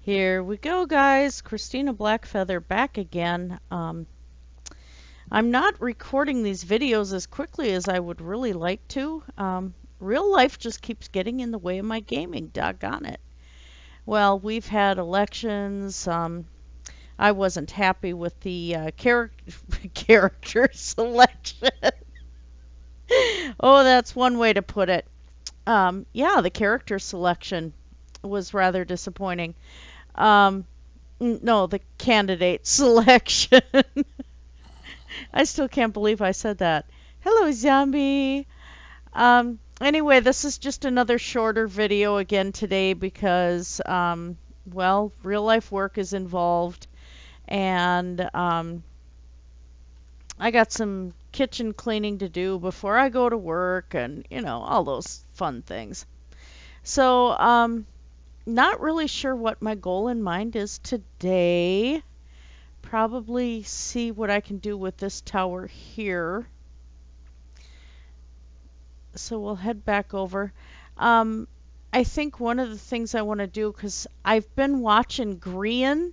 Here we go, guys. Christina Blackfeather back again. I'm not recording these videos as quickly as I would really like to. Real life just keeps getting in the way of my gaming, doggone it. Well, we've had elections. I wasn't happy with the character selection. Oh, that's one way to put it. Yeah, the character selection was rather disappointing. Um, no, the candidate selection. I still can't believe I said that. Hello, zombie. Anyway, this is just another shorter video again today because, well, real life work is involved, and I got some kitchen cleaning to do before I go to work, and all those fun things. So, not really sure what my goal in mind is today. Probably see what I can do with this tower here. So we'll head back over. I think one of the things I want to do, because I've been watching Grian,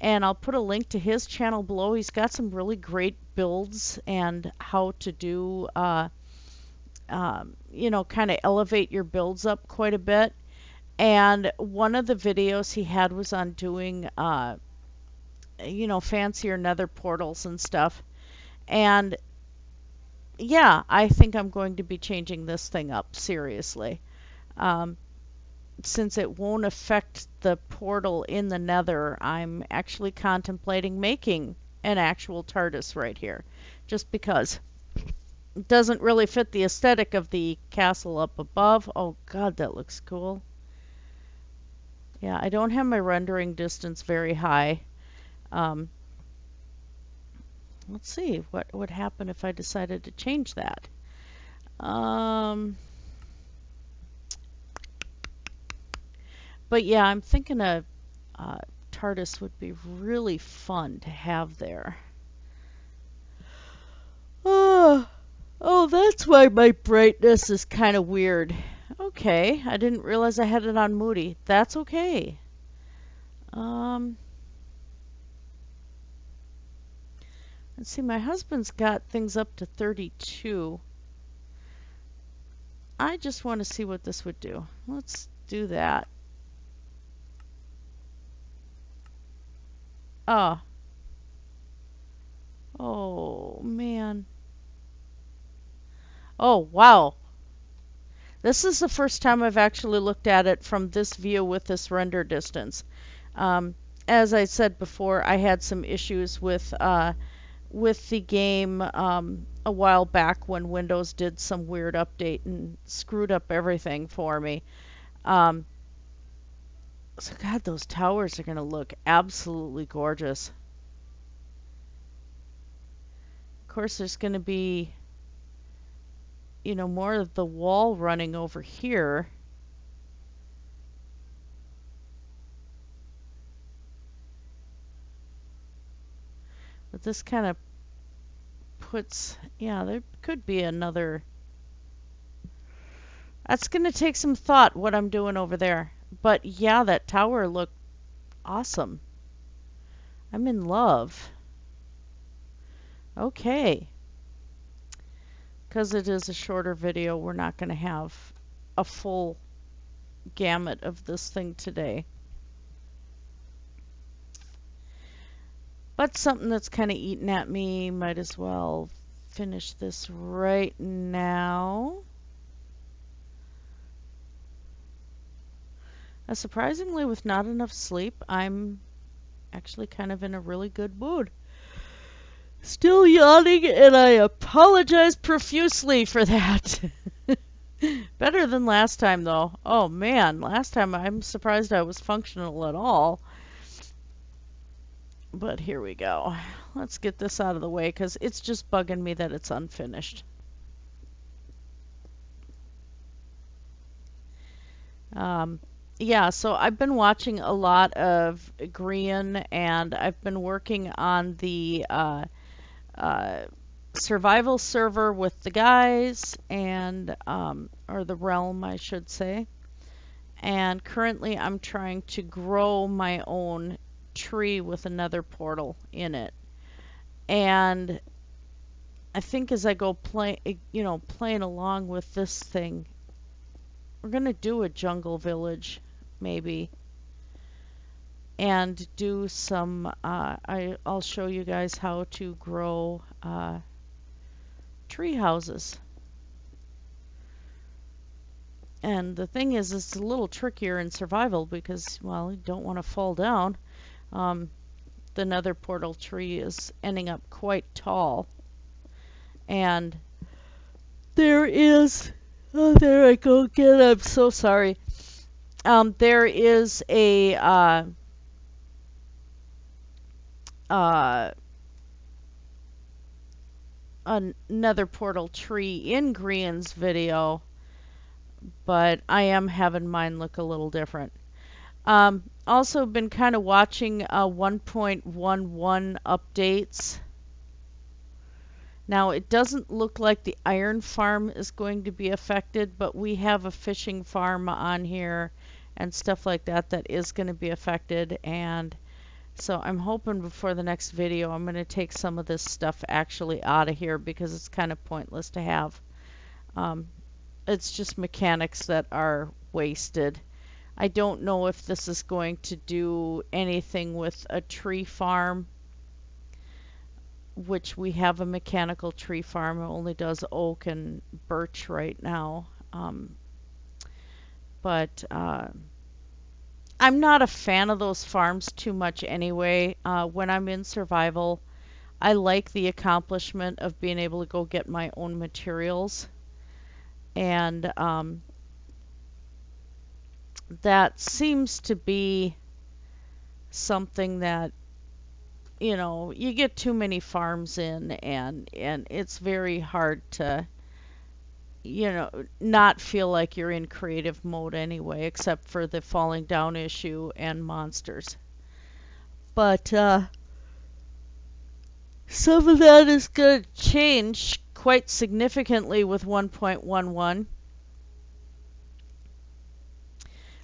and I'll put a link to his channel below. He's got some really great builds and how to do, kind of elevate your builds up quite a bit. And one of the videos he had was on doing, fancier nether portals and stuff. And yeah, I think I'm going to be changing this thing up seriously. Since it won't affect the portal in the nether, I'm actually contemplating making an actual TARDIS right here. Just because it doesn't really fit the aesthetic of the castle up above. Oh god, that looks cool. Yeah, I don't have my rendering distance very high. Let's see what would happen if I decided to change that. But yeah, I'm thinking a TARDIS would be really fun to have there. Oh, that's why my brightness is kind of weird. Okay, I didn't realize I had it on Moody. That's okay. Let's see, my husband's got things up to 32. I just want to see what this would do. Let's do that. Oh. Oh, man. Oh, wow. This is the first time I've actually looked at it from this view with this render distance. As I said before, I had some issues with the game a while back when Windows did some weird update and screwed up everything for me. So God, those towers are going to look absolutely gorgeous. Of course, there's going to be, more of the wall running over here. But this kind of puts, yeah, there could be another. That's going to take some thought what I'm doing over there. But yeah, that tower looked awesome. I'm in love. Okay. Because it is a shorter video, we're not going to have a full gamut of this thing today. But something that's kind of eating at me, might as well finish this right now. Surprisingly, with not enough sleep, I'm actually kind of in a really good mood. Still yawning, and I apologize profusely for that. Better than last time, though. Oh man, last time I'm surprised I was functional at all. But here we go. Let's get this out of the way because it's just bugging me that it's unfinished. Yeah, so I've been watching a lot of Grian, and I've been working on the survival server with the guys, and or the realm, I should say. And currently I'm trying to grow my own tree with another portal in it. And I think as I go playing along with this thing, we're gonna do a jungle village, maybe, and do some. I'll show you guys how to grow tree houses. And the thing is, it's a little trickier in survival because, well, you don't want to fall down. The nether portal tree is ending up quite tall. And there is, oh, there I go again, I'm so sorry. There is a nether portal tree in Grian's video, but I am having mine look a little different. Also been kind of watching 1.11 updates. Now it doesn't look like the iron farm is going to be affected, but we have a fishing farm on here and stuff like that that is going to be affected. And so I'm hoping before the next video I'm going to take some of this stuff actually out of here because it's kind of pointless to have. It's just mechanics that are wasted. I don't know if this is going to do anything with a tree farm, which we have a mechanical tree farm. It only does oak and birch right now. But I'm not a fan of those farms too much anyway. When I'm in survival, I like the accomplishment of being able to go get my own materials. And that seems to be something that, you get too many farms in and it's very hard to, not feel like you're in creative mode anyway, except for the falling down issue and monsters. But some of that is going to change quite significantly with 1.11.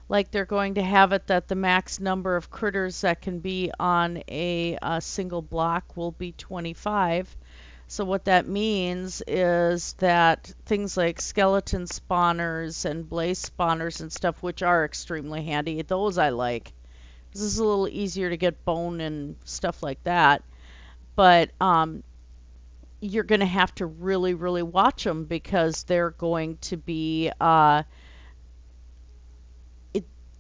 Like they're going to have it that the max number of critters that can be on a single block will be 25. So what that means is that things like skeleton spawners and blaze spawners and stuff, which are extremely handy, those I like. This is a little easier to get bone and stuff like that. But you're going to have to really, really watch them because they're going to be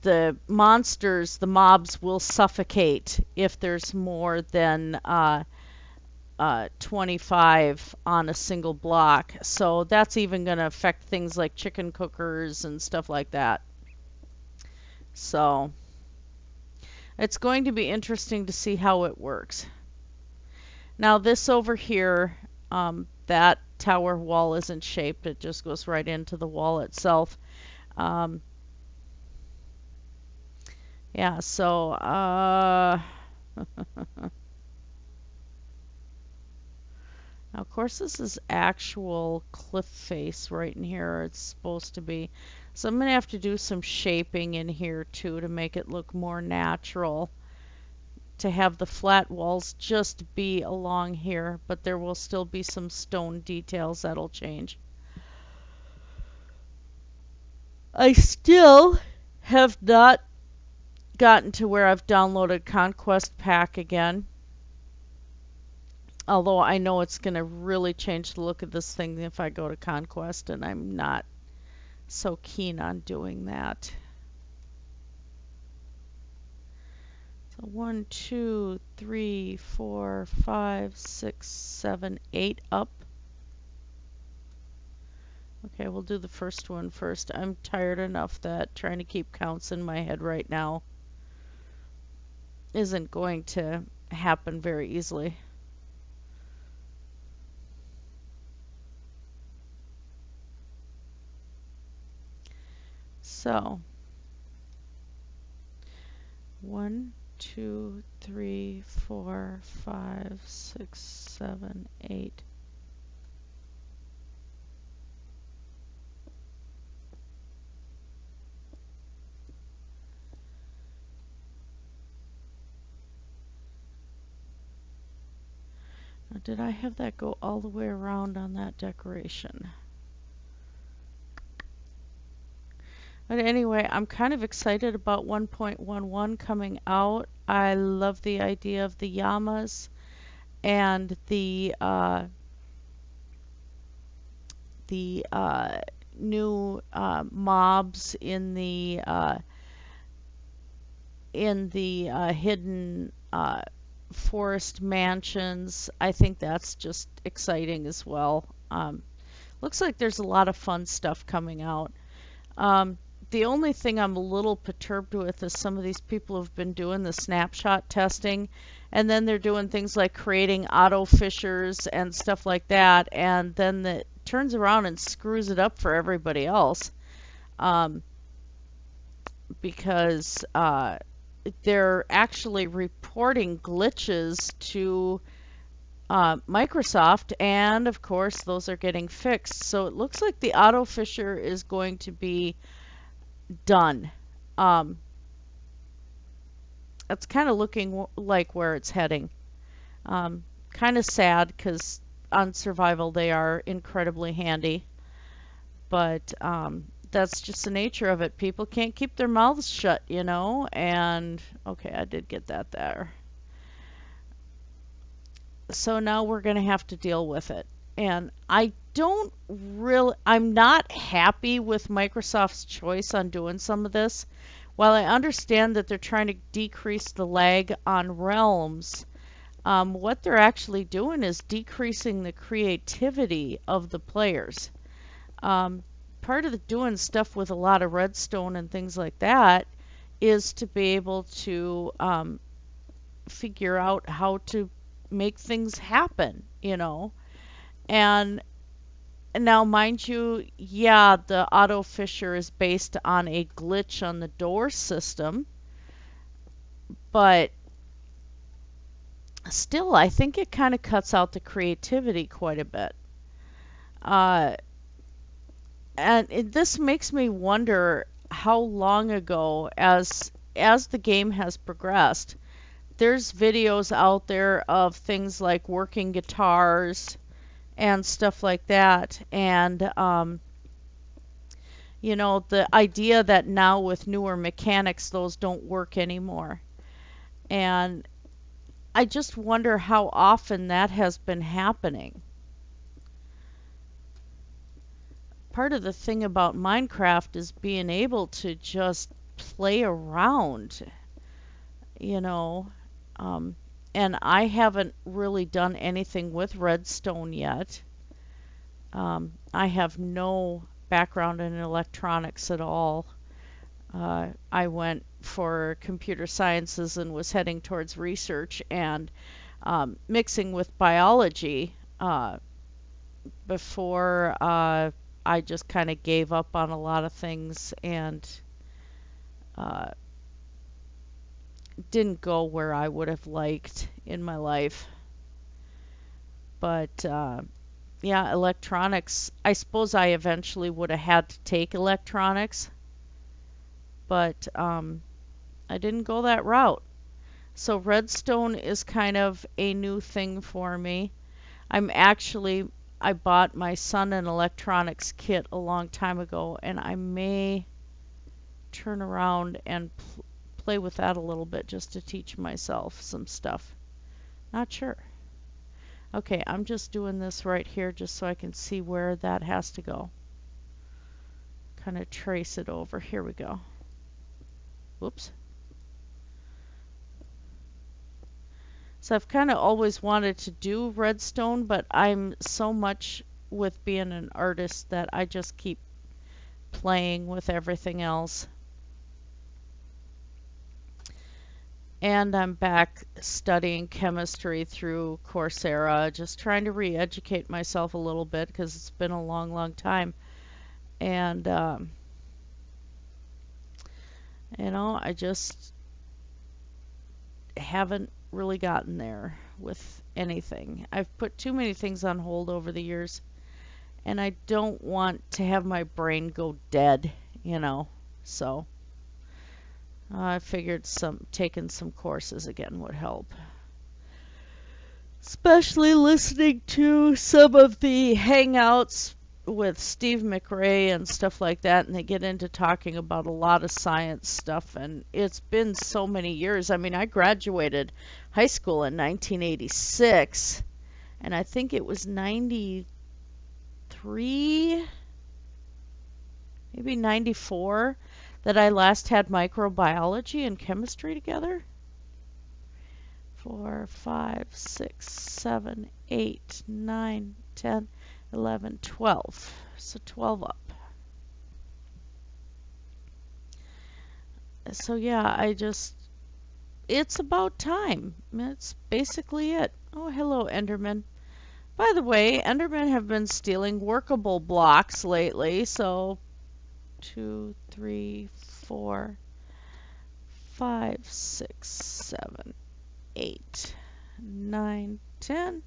the monsters, the mobs will suffocate if there's more than 25 on a single block. So that's even going to affect things like chicken cookers and stuff like that. So it's going to be interesting to see how it works. Now this over here, that tower wall isn't shaped. It just goes right into the wall itself. Yeah, so now, of course, this is actual cliff face right in here. It's supposed to be. So I'm going to have to do some shaping in here, too, to make it look more natural. To have the flat walls just be along here, but there will still be some stone details that'll change. I still have not gotten to where I've downloaded Conquest Pack again. Although I know it's going to really change the look of this thing if I go to Conquest, and I'm not so keen on doing that. So 1, 2, 3, 4, 5, 6, 7, 8 up. Okay, we'll do the first one first. I'm tired enough that trying to keep counts in my head right now isn't going to happen very easily. So 1, 2, 3, 4, 5, 6, 7, 8. Now, did I have that go all the way around on that decoration? But anyway, I'm kind of excited about 1.11 coming out. I love the idea of the llamas and the new mobs in the hidden forest mansions. I think that's just exciting as well. Looks like there's a lot of fun stuff coming out. The only thing I'm a little perturbed with is some of these people who've been doing the snapshot testing, and then they're doing things like creating auto fissures and stuff like that, and then it turns around and screws it up for everybody else, because they're actually reporting glitches to Microsoft, and of course those are getting fixed. So it looks like the auto fissure is going to be done. It's kind of looking like where it's heading. Kind of sad because on survival they are incredibly handy, but that's just the nature of it. People can't keep their mouths shut, you know, and okay, I did get that there. So now we're going to have to deal with it. And I'm not happy with Microsoft's choice on doing some of this. While I understand that they're trying to decrease the lag on Realms, what they're actually doing is decreasing the creativity of the players. Part of doing stuff with a lot of redstone and things like that is to be able to figure out how to make things happen, you know. And now, mind you, yeah, the auto fissure is based on a glitch on the door system, but still, I think it kind of cuts out the creativity quite a bit. This makes me wonder how long ago, as the game has progressed, there's videos out there of things like working guitars and stuff like that, and you know, the idea that now with newer mechanics those don't work anymore. And I just wonder how often that has been happening. Part of the thing about Minecraft is being able to just play around, you know. And I haven't really done anything with redstone yet. I have no background in electronics at all. I went for computer sciences and was heading towards research and mixing with biology before I just kind of gave up on a lot of things and didn't go where I would have liked in my life. But yeah, electronics, I suppose I eventually would have had to take electronics, but I didn't go that route. So redstone is kind of a new thing for me. I bought my son an electronics kit a long time ago, and I may turn around and play with that a little bit just to teach myself some stuff. Not sure. Okay, I'm just doing this right here just so I can see where that has to go. Kind of trace it over. Here we go. Whoops. So I've kind of always wanted to do redstone, but I'm so much with being an artist that I just keep playing with everything else. And I'm back studying chemistry through Coursera, just trying to re-educate myself a little bit because it's been a long, long time. And, you know, I just haven't really gotten there with anything. I've put too many things on hold over the years, and I don't want to have my brain go dead, you know, so I figured taking some courses again would help. especially listening to some of the hangouts with Steve McRae and stuff like that, and they get into talking about a lot of science stuff, and it's been so many years. I mean, I graduated high school in 1986, and I think it was 93, maybe 94, that I last had microbiology and chemistry together. 4, 5, 6, 7, 8, 9, 10, 11, 12. So 12 up. So yeah, it's about time. That's basically it. Oh, hello, Enderman. By the way, Endermen have been stealing workable blocks lately, so 2, 3, 4, 5, 6, 7, 8, 9, 10,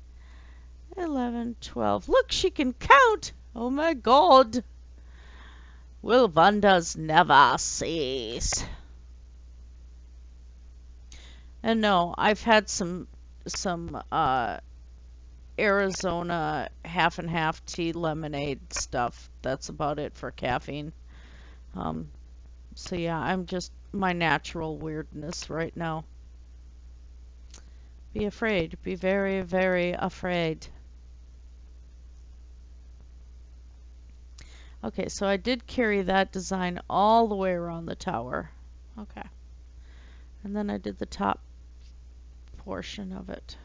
11, 12. Look, she can count! Oh my god! Will wonders never cease? And no, I've had some Arizona half and half tea lemonade stuff. That's about it for caffeine. So yeah, I'm just my natural weirdness right now. Be afraid. Be very, very afraid. Okay, so I did carry that design all the way around the tower. Okay. And then I did the top portion of it.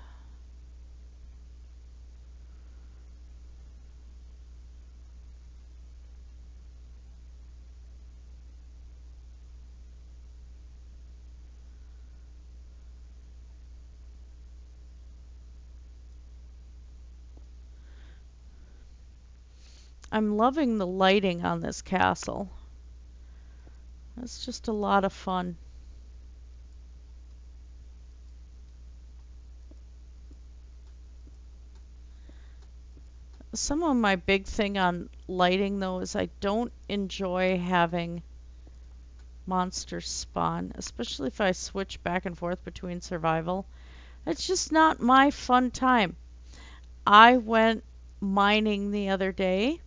I'm loving the lighting on this castle. It's just a lot of fun. Some of my big thing on lighting though is I don't enjoy having monsters spawn, especially if I switch back and forth between survival. It's just not my fun time. I went mining the other day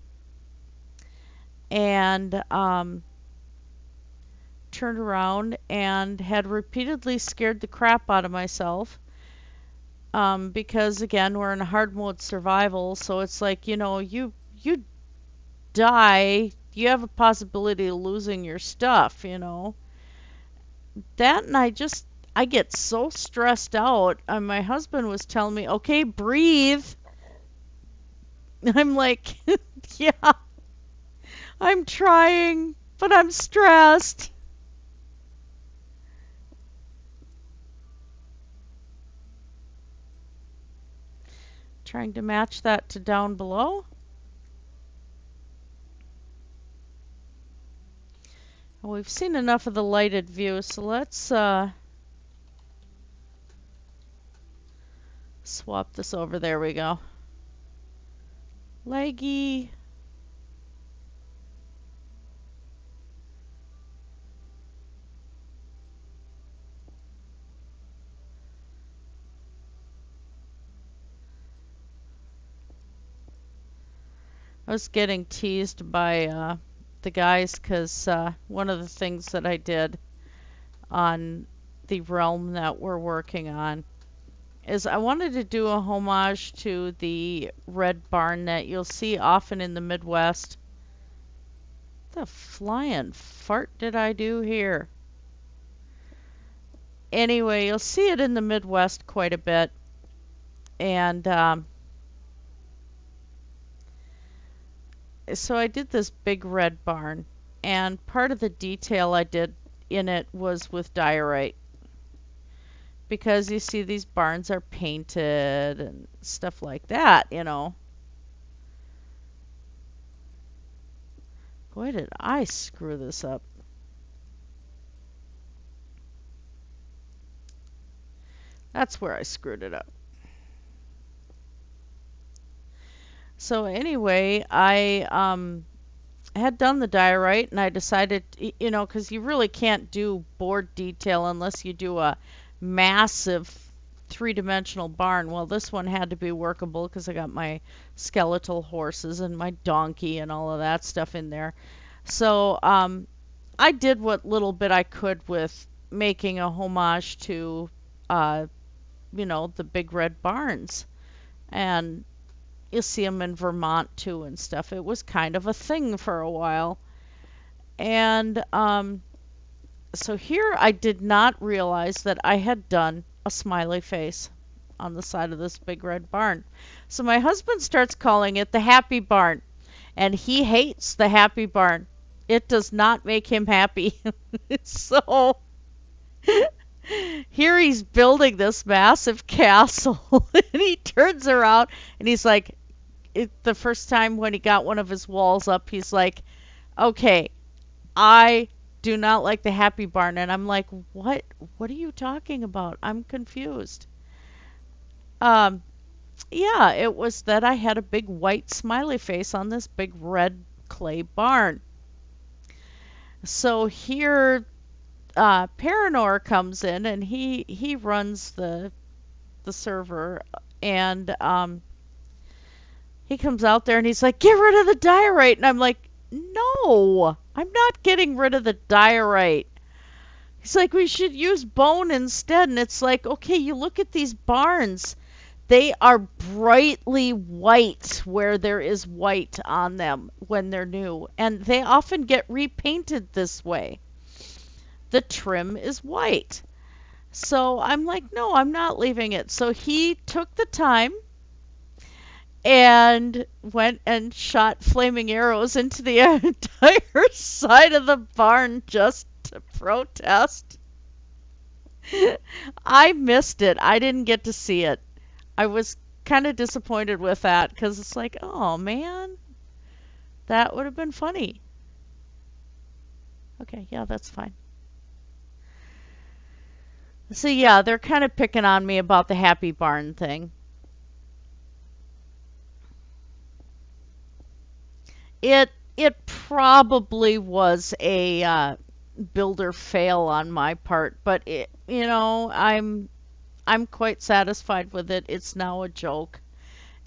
and turned around and had repeatedly scared the crap out of myself because again we're in hard mode survival, so it's like, you know, you die, you have a possibility of losing your stuff, you know. That, and I get so stressed out. My husband was telling me, okay, breathe. I'm like, yeah, I'm trying, but I'm stressed. Trying to match that to down below. Well, we've seen enough of the lighted view, so let's swap this over. There we go. Leggy. I was getting teased by the guys because one of the things that I did on the realm that we're working on is I wanted to do a homage to the red barn that you'll see often in the Midwest. What the flying fart did I do here? Anyway, you'll see it in the Midwest quite a bit. And so I did this big red barn, and part of the detail I did in it was with diorite. Because you see these barns are painted and stuff like that, you know. Boy, did I screw this up. That's where I screwed it up. So anyway, I had done the diorite, and I decided, you know, because you really can't do board detail unless you do a massive three-dimensional barn. Well, this one had to be workable because I got my skeletal horses and my donkey and all of that stuff in there. So I did what little bit I could with making a homage to, uh, the big red barns. And you see them in Vermont too and stuff. It was kind of a thing for a while. And so here I did not realize that I had done a smiley face on the side of this big red barn. So my husband starts calling it the happy barn, and he hates the happy barn. It does not make him happy. So here he's building this massive castle, and he turns around and he's like, the first time when he got one of his walls up, he's like, okay, I do not like the happy barn. And I'm like, what are you talking about? I'm confused. Um, yeah, it was that I had a big white smiley face on this big red clay barn. So here, Paranor comes in and he runs the server, and he comes out there and he's like, get rid of the diorite. And I'm like, no, I'm not getting rid of the diorite. He's like, we should use bone instead. And it's like, okay, you look at these barns. They are brightly white where there is white on them when they're new. And they often get repainted this way. The trim is white. So I'm like, no, I'm not leaving it. So he took the time and went and shot flaming arrows into the entire side of the barn just to protest. I missed it. I didn't get to see it. I was kind of disappointed with that because it's like, oh man, that would have been funny. Okay, yeah, that's fine. So yeah, they're kind of picking on me about the happy barn thing. It probably was a builder fail on my part, but I'm quite satisfied with it. It's now a joke,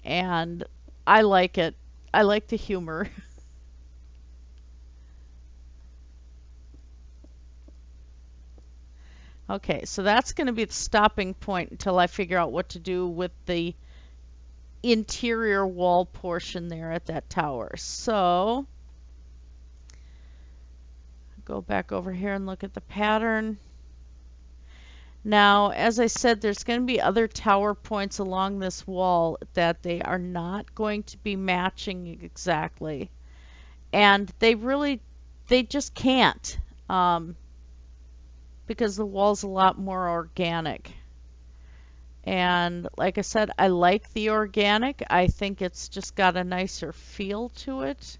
and I like it. I like the humor. Okay, so that's going to be the stopping point until I figure out what to do with the interior wall portion there at that tower. So go back over here and look at the pattern. Now, as I said, there's going to be other tower points along this wall that they are not going to be matching exactly. And they just can't, because the wall's a lot more organic. And like I said, I like the organic. I think it's just got a nicer feel to it.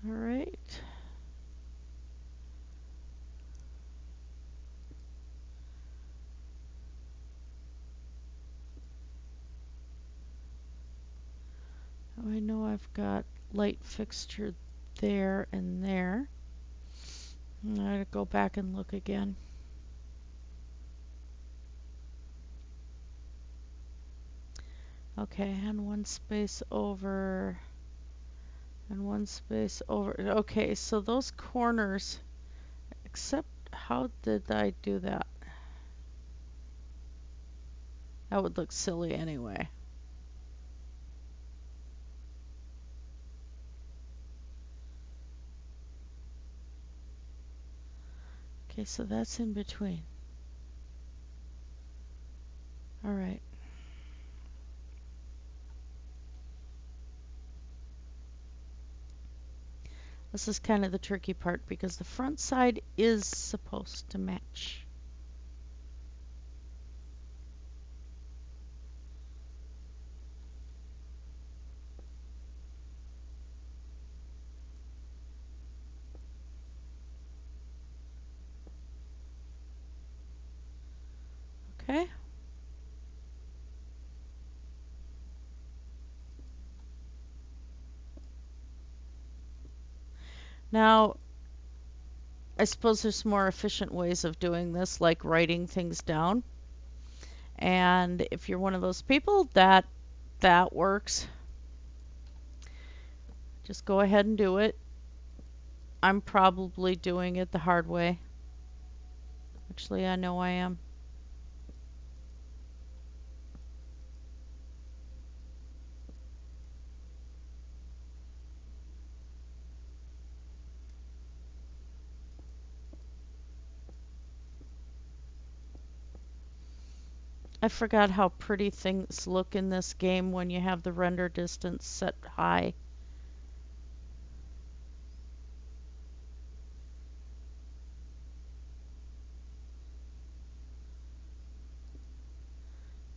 All right. Oh, I know I've got light fixture there and there. I'm going to go back and look again. Okay, and one space over, and one space over. Okay, so those corners, except how did I do that? That would look silly anyway. Okay, so that's in between. All right. This is kind of the tricky part because the front side is supposed to match. Okay. Now, I suppose there's more efficient ways of doing this, like writing things down. And if you're one of those people that works, just go ahead and do it. I'm probably doing it the hard way. Actually, I know I am. I forgot how pretty things look in this game when you have the render distance set high.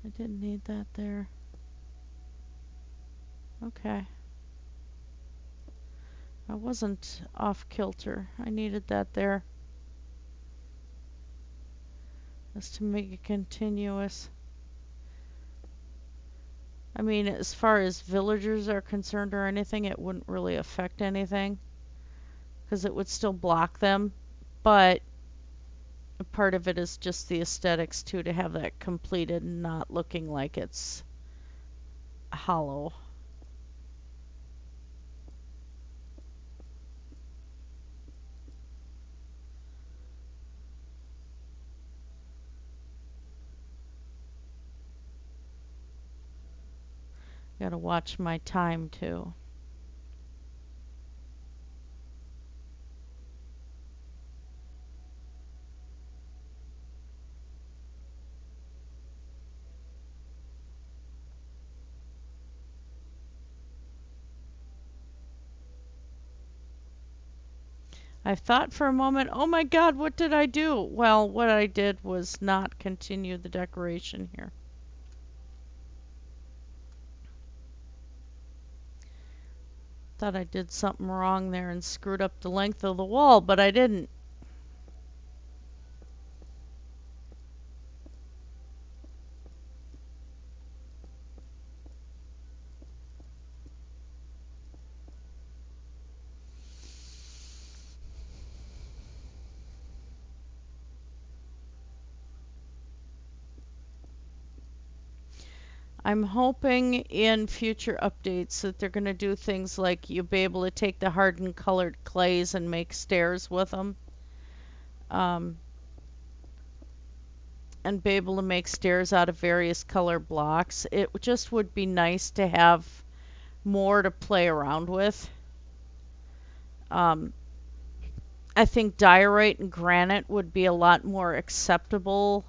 I didn't need that there. Okay. I wasn't off kilter. I needed that there. Just to make it continuous. I mean, as far as villagers are concerned or anything, it wouldn't really affect anything. Because it would still block them. But a part of it is just the aesthetics too, to have that completed and not looking like it's hollow. Gotta watch my time too. I thought for a moment, oh my god, what did I do? Well, what I did was not continue the decoration here. Thought I did something wrong there and screwed up the length of the wall, but I didn't. I'm hoping in future updates that they're going to do things like you'll be able to take the hardened colored clays and make stairs with them. And be able to make stairs out of various color blocks. It just would be nice to have more to play around with. I think diorite and granite would be a lot more acceptable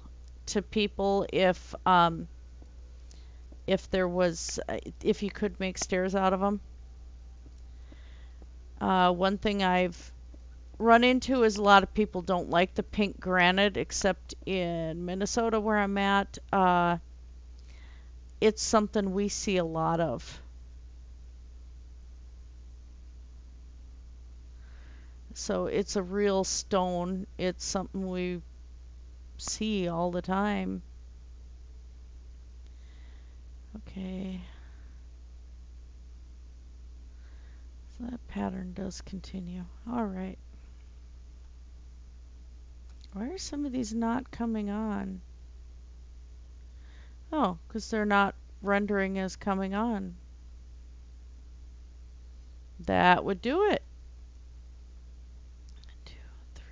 to people if there was if you could make stairs out of them. One thing I've run into is a lot of people don't like the pink granite, except in Minnesota where I'm at. It's something we see a lot of. So it's a real stone. It's something we see all the time. Okay. So that pattern does continue. All right. Why are some of these not coming on? Oh, because they're not rendering as coming on. That would do it. 2, 3,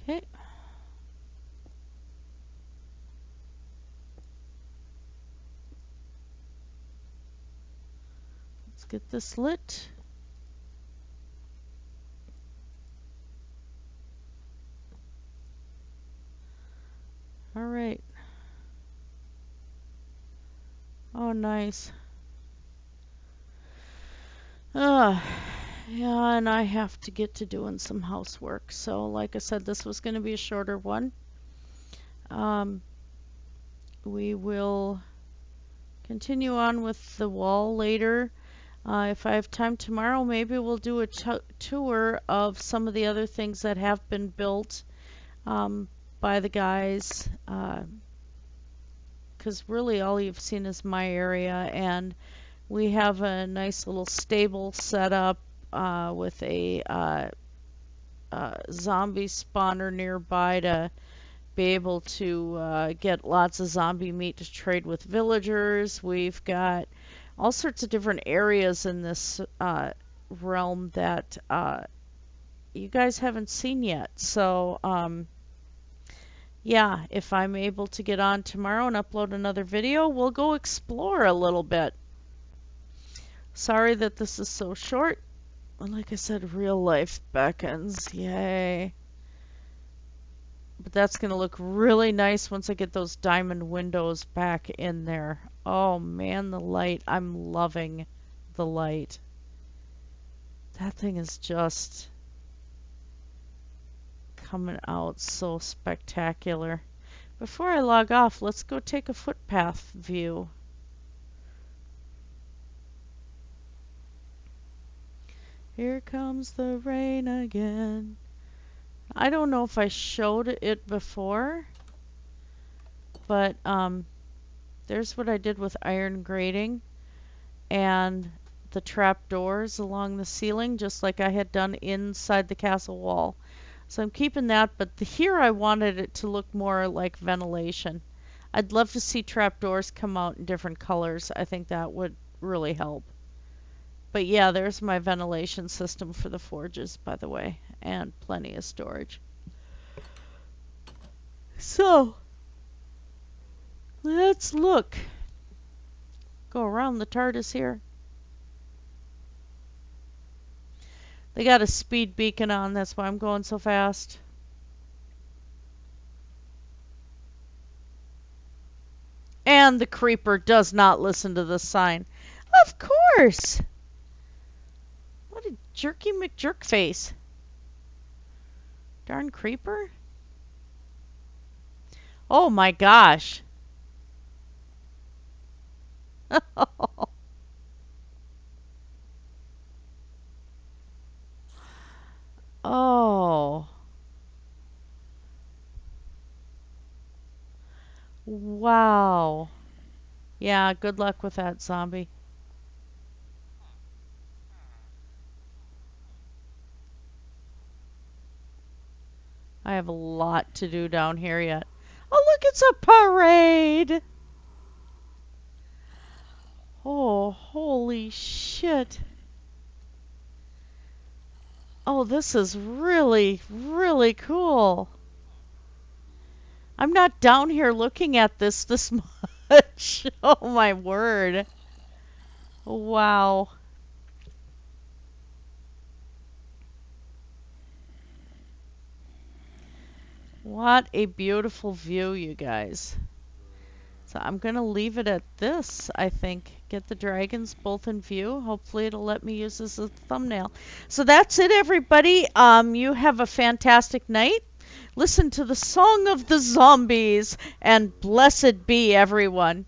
4. Okay. Let's get this lit. All right. Oh, nice. Uh, yeah, and I have to get to doing some housework. So, like I said, this was going to be a shorter one. Um, we will continue on with the wall later. If I have time tomorrow, maybe we'll do a tour of some of the other things that have been built by the guys. Because really all you've seen is my area, and we have a nice little stable set up with a zombie spawner nearby to be able to get lots of zombie meat to trade with villagers. We've got all sorts of different areas in this realm that you guys haven't seen yet. So, yeah, if I'm able to get on tomorrow and upload another video, we'll go explore a little bit. Sorry that this is so short. Like I said, real life beckons. Yay. But that's going to look really nice once I get those diamond windows back in there. Oh man, the light. I'm loving the light. That thing is just coming out so spectacular. Before I log off, let's go take a footpath view. Here comes the rain again. I don't know if I showed it before, but there's what I did with iron grating and the trap doors along the ceiling, just like I had done inside the castle wall. So I'm keeping that, but here I wanted it to look more like ventilation. I'd love to see trap doors come out in different colors. I think that would really help. But yeah, there's my ventilation system for the forges, by the way, and plenty of storage. So, let's look. Go around the TARDIS here. They got a speed beacon on, that's why I'm going so fast. And the creeper does not listen to the sign. Of course! What a jerky McJerkface. Darn creeper. Oh my gosh. Oh. Wow. Yeah, good luck with that, zombie. I have a lot to do down here yet. Oh, look, it's a parade! Oh, holy shit. Oh, this is really, really cool. I'm not down here looking at this much. Oh, my word. Wow. What a beautiful view, you guys. So I'm going to leave it at this, I think. Get the dragons both in view. Hopefully it'll let me use this as a thumbnail. So that's it, everybody. You have a fantastic night. Listen to the song of the zombies, and blessed be everyone.